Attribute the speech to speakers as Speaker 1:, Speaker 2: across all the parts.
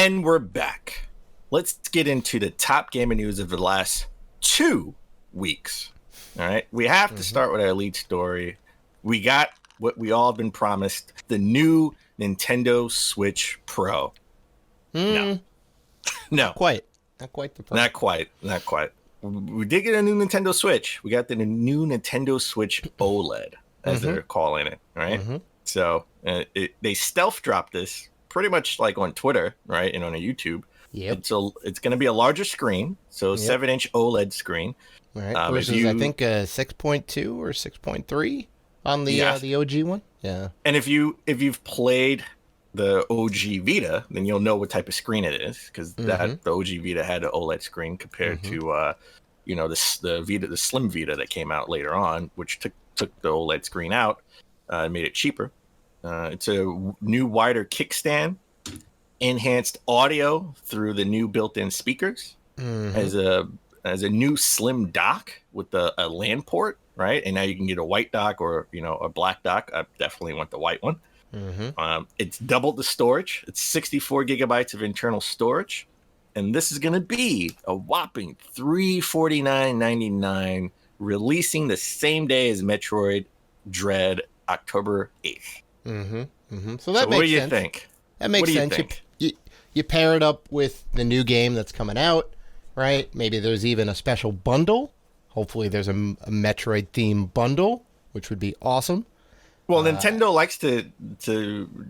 Speaker 1: And we're back. Let's get into the top gaming news of the last 2 weeks. All right. We have to start with our lead story. We got what we all have been promised, the new Nintendo Switch Pro. No.
Speaker 2: Not quite the Pro.
Speaker 1: Not quite. We did get a new Nintendo Switch. We got the new Nintendo Switch OLED, as they're calling it, right? So they stealth dropped this pretty much like on Twitter, right, and on a YouTube.
Speaker 2: Yep.
Speaker 1: So it's going to be a larger screen, so 7-inch OLED screen.
Speaker 2: Right. Versus, I think, 6.2 or 6.3 on the OG one. Yeah.
Speaker 1: And if you've played the OG Vita, then you'll know what type of screen it is, because the OG Vita had an OLED screen compared to the Slim Vita that came out later on, which took the OLED screen out and made it cheaper. It's a new wider kickstand, enhanced audio through the new built-in speakers, as a new slim dock with a LAN port, right? And now you can get a white dock or a black dock. I definitely want the white one. It's doubled the storage. It's 64 gigabytes of internal storage, and this is going to be a whopping $349.99, releasing the same day as Metroid Dread, October 8th.
Speaker 2: So that makes sense.
Speaker 1: What do you think?
Speaker 2: That makes sense. You pair it up with the new game that's coming out, right? Maybe there's even a special bundle. Hopefully there's a Metroid theme bundle, which would be awesome.
Speaker 1: Well, Nintendo likes to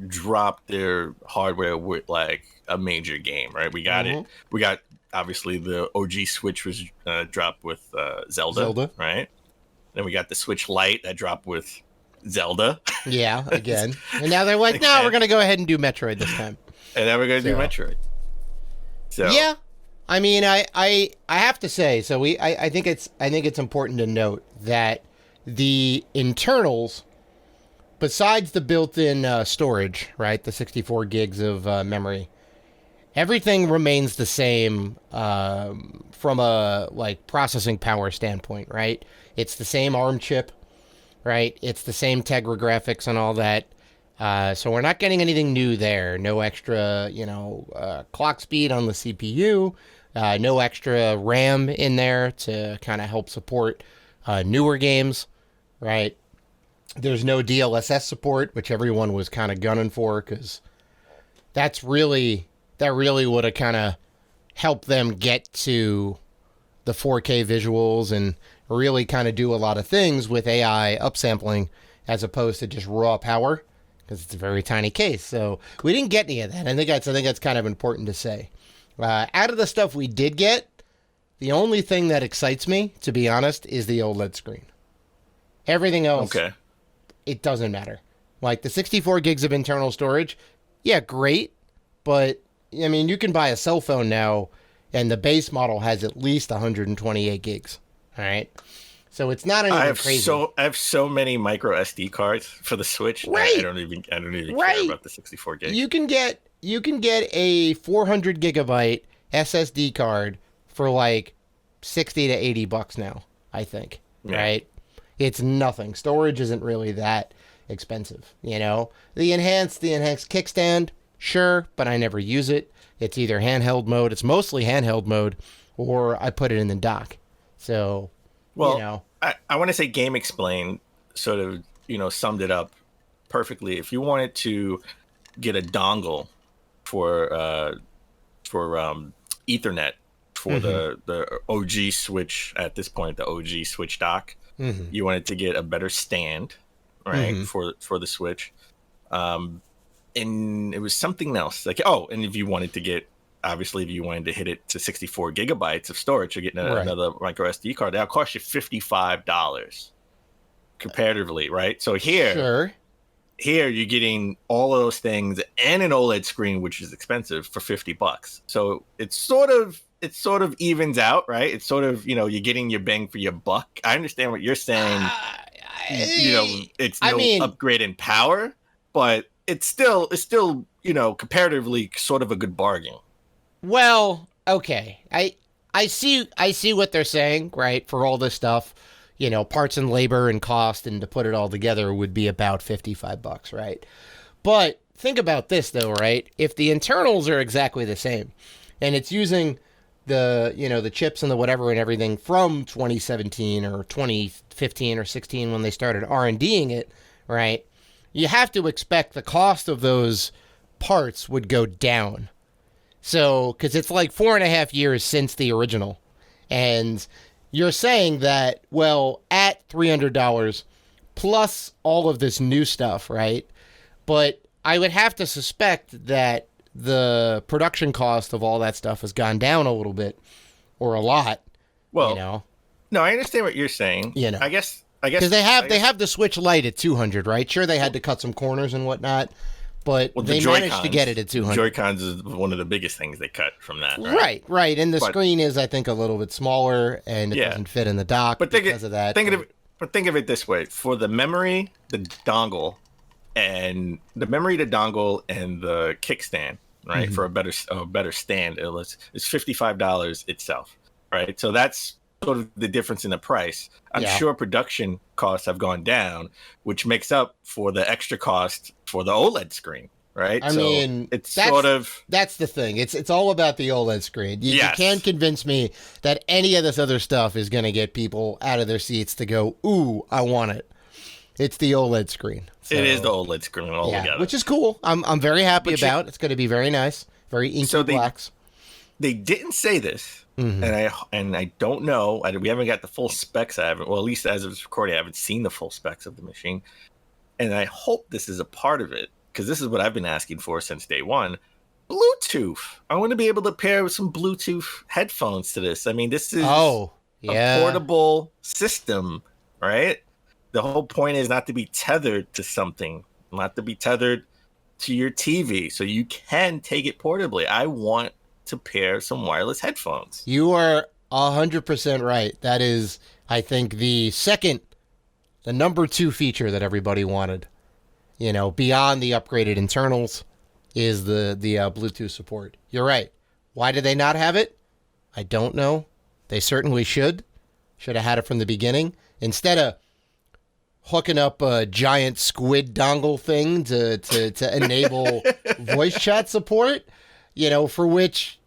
Speaker 1: drop their hardware with like a major game, right? We got it. We got, obviously, the OG Switch was dropped with Zelda, right? Then we got the Switch Lite that dropped with Zelda.
Speaker 2: Yeah, again. And now they're like, no, we're going to go ahead and do Metroid this time.
Speaker 1: And then we're going to do Metroid. So
Speaker 2: yeah, I mean, I have to say, so I think it's important to note that the internals, besides the built-in storage, right, the 64 gigs of memory, everything remains the same from a processing power standpoint, right? It's the same ARM chip, right? It's the same Tegra graphics and all that. So we're not getting anything new there. No extra, clock speed on the CPU. No extra RAM in there to kind of help support newer games, right? There's no DLSS support, which everyone was kind of gunning for, because that really would have kind of helped them get to the 4K visuals and really kind of do a lot of things with AI upsampling as opposed to just raw power, because it's a very tiny case. So we didn't get any of that. I think that's kind of important to say. Out of the stuff we did get, the only thing that excites me, to be honest, is the OLED screen. Everything else, it doesn't matter. Like the 64 gigs of internal storage, yeah, great. But, I mean, you can buy a cell phone now, and the base model has at least 128 gigs. All right? So it's not anything crazy.
Speaker 1: I have so many micro SD cards for the Switch.
Speaker 2: Right.
Speaker 1: I don't even care about the 64 gigs.
Speaker 2: You can get a 400 gigabyte SSD card for like $60 to $80 now, I think. Yeah. Right? It's nothing. Storage isn't really that expensive, The enhanced kickstand, sure, but I never use it. It's either handheld mode. It's mostly handheld mode, or I put it in the dock. So,
Speaker 1: I want to say Game Explain sort of, summed it up perfectly. If you wanted to get a dongle for Ethernet for the OG Switch at this point, the OG Switch dock, you wanted to get a better stand, right, for the Switch. And it was something else. And if you wanted to get, obviously, if you wanted to hit it to 64 gigabytes of storage, you're getting another micro SD card. That'll cost you $55 comparatively, right? So here you're getting all of those things and an OLED screen, which is expensive, for $50. So it sort of evens out, right? It's sort of, you're getting your bang for your buck. I understand what you're saying. It's upgrade in power, but it's still comparatively sort of a good bargain.
Speaker 2: Well, okay. I see what they're saying, right? For all this stuff, parts and labor and cost, and to put it all together would be about $55, right? But think about this though, right? If the internals are exactly the same, and it's using the chips and the whatever and everything from 2017 or 2015 or 16 when they started R&Ding it, right? You have to expect the cost of those parts would go down. So, because it's like 4.5 years since the original, and you're saying that, well, at $300 plus all of this new stuff, right? But I would have to suspect that the production cost of all that stuff has gone down a little bit, or a lot.
Speaker 1: Well, no, I understand what you're saying. I guess
Speaker 2: because they have the Switch Lite at 200, right? Sure, they had to cut some corners and whatnot, but they managed to get it at 200.
Speaker 1: Joy-Cons is one of the biggest things they cut from that.
Speaker 2: Right. And the screen is, I think, a little bit smaller, and it doesn't fit in the dock because of that.
Speaker 1: Think of it this way: for the memory, the dongle, and the kickstand, right? Mm-hmm. For a better stand, it's $55 itself, right? So that's sort of the difference in the price. I'm sure production costs have gone down, which makes up for the extra cost for the OLED screen, right?
Speaker 2: I mean, that's the thing. It's all about the OLED screen. You can't convince me that any of this other stuff is going to get people out of their seats to go, ooh, I want it. It's the OLED screen. So,
Speaker 1: it is the OLED screen altogether,
Speaker 2: which is cool. I'm very happy about. It's going to be very nice, very inky blacks.
Speaker 1: They didn't say this, and I don't know. We haven't got the full specs. At least as of this recording, I haven't seen the full specs of the machine, and I hope this is a part of it, because this is what I've been asking for since day one. Bluetooth. I want to be able to pair with some Bluetooth headphones to this. I mean, this is a portable system, right? The whole point is not to be tethered to something, not to be tethered to your TV, so you can take it portably. I want to pair some wireless headphones.
Speaker 2: You are 100% right. That is, I think, the number 2 feature that everybody wanted. Beyond the upgraded internals is the Bluetooth support. You're right. Why did they not have it? I don't know. They certainly should. Should have had it from the beginning. Instead of hooking up a giant squid dongle thing to enable voice chat support, for which,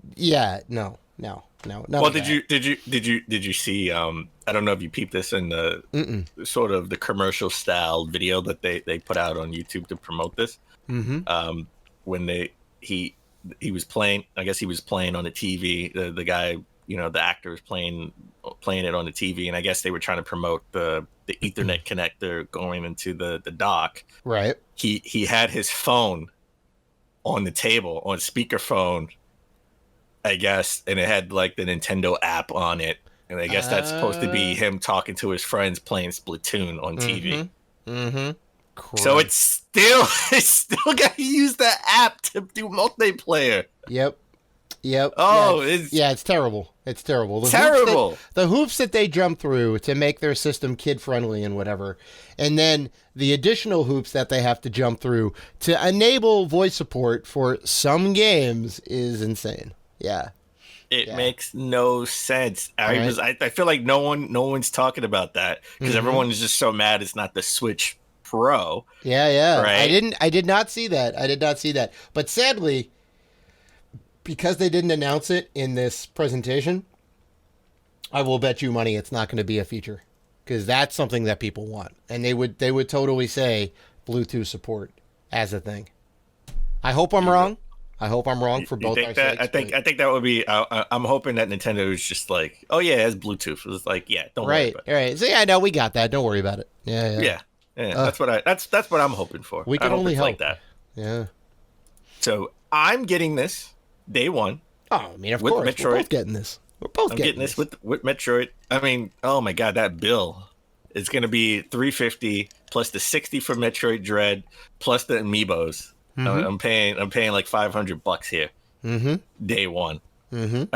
Speaker 2: no.
Speaker 1: Well, did you see? I don't know if you peeped this in the sort of the commercial style video that they put out on YouTube to promote this. Mm-hmm. When he was playing, I guess he was playing on the TV. The guy, the actor was playing it on the TV, and I guess they were trying to promote the Ethernet connector going into the dock.
Speaker 2: Right.
Speaker 1: He had his phone on the table on speakerphone, I guess, and it had like the Nintendo app on it, and I guess that's supposed to be him talking to his friends playing Splatoon on TV.
Speaker 2: Mm-hmm.
Speaker 1: So it's still got to use the app to do multiplayer.
Speaker 2: Yep.
Speaker 1: Oh,
Speaker 2: it's terrible. It's terrible. The hoops that they jump through to make their system kid friendly and whatever, and then the additional hoops that they have to jump through to enable voice support for some games is insane. Yeah.
Speaker 1: It makes no sense. I feel like no one's talking about that because everyone is just so mad it's not the Switch Pro.
Speaker 2: Yeah.
Speaker 1: Right?
Speaker 2: I did not see that. But sadly, because they didn't announce it in this presentation, I will bet you money it's not going to be a feature, because that's something that people want, and they would totally say Bluetooth support as a thing. I hope I'm wrong. I hope I'm wrong for both our sakes.
Speaker 1: I think that would be. I'm hoping that Nintendo is just like, oh yeah, it has Bluetooth. It's like, yeah, don't worry about it.
Speaker 2: Right. So no, we got that. Don't worry about it. Yeah.
Speaker 1: That's what I'm hoping for.
Speaker 2: We can only hope
Speaker 1: like that.
Speaker 2: Yeah.
Speaker 1: So I'm getting this day one.
Speaker 2: Oh, I mean, of course, Metroid. We're both getting this.
Speaker 1: I'm getting this with Metroid. I mean, oh my god, that bill is going to be $350 plus the $60 for Metroid Dread plus the amiibos. Mm-hmm. I'm paying like $500 here. Mm-hmm. Day one. Mm-hmm.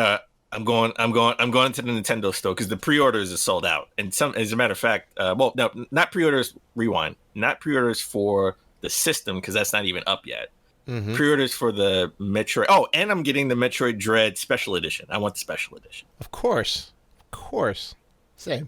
Speaker 1: I'm going to the Nintendo store because the pre-orders are sold out. And as a matter of fact, not pre-orders. Rewind. Not pre-orders for the system because that's not even up yet. Mm-hmm. Pre-orders for the Metroid. Oh, and I'm getting the Metroid Dread Special Edition. I want the Special Edition.
Speaker 2: Of course. Same.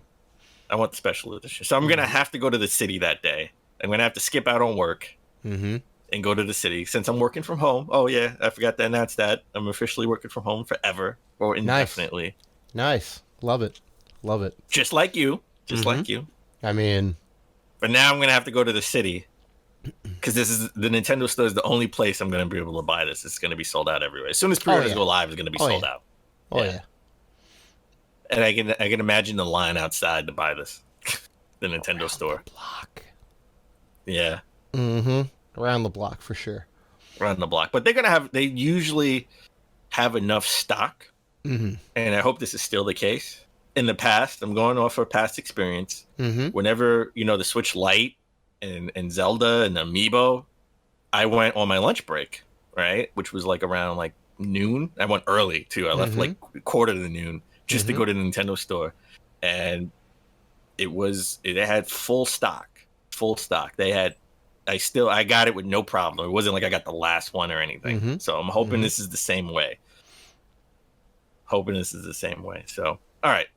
Speaker 1: I want the Special Edition. So I'm going to have to go to the city that day. I'm going to have to skip out on work. Mm-hmm. and go to the city. Since I'm working from home, oh yeah, I forgot to announce that I'm officially working from home forever or
Speaker 2: Nice.
Speaker 1: indefinitely.
Speaker 2: Nice. Love it. Love it.
Speaker 1: Just like you, just
Speaker 2: Mm-hmm.
Speaker 1: like you.
Speaker 2: I mean,
Speaker 1: But now I'm gonna have to go to the city because this is the Nintendo store is the only place I'm gonna be able to buy this. It's gonna be sold out everywhere. As soon as
Speaker 2: oh
Speaker 1: pre-orders
Speaker 2: yeah.
Speaker 1: go live, it's gonna be
Speaker 2: Oh
Speaker 1: sold
Speaker 2: yeah.
Speaker 1: out.
Speaker 2: Oh
Speaker 1: Yeah,
Speaker 2: yeah.
Speaker 1: and I can imagine the line outside to buy this, the Nintendo
Speaker 2: Around the
Speaker 1: store.
Speaker 2: block.
Speaker 1: Yeah,
Speaker 2: Mm-hmm. Around the block for sure.
Speaker 1: around the block. But they usually have enough stock,
Speaker 2: Mm-hmm.
Speaker 1: and I hope this is still the case. In the past, I'm going off of past experience.
Speaker 2: Mm-hmm.
Speaker 1: Whenever the Switch Lite and Zelda and Amiibo, I went on my lunch break, right, which was like around like noon. I went early too. I left
Speaker 2: Mm-hmm.
Speaker 1: like quarter to noon just to
Speaker 2: Mm-hmm.
Speaker 1: go to the Nintendo store, and it had full stock, full stock. I got it with no problem. It wasn't like I got the last one or anything.
Speaker 2: Mm-hmm.
Speaker 1: So I'm hoping
Speaker 2: Mm-hmm.
Speaker 1: this is the same way. Hoping this is the same way. So all right.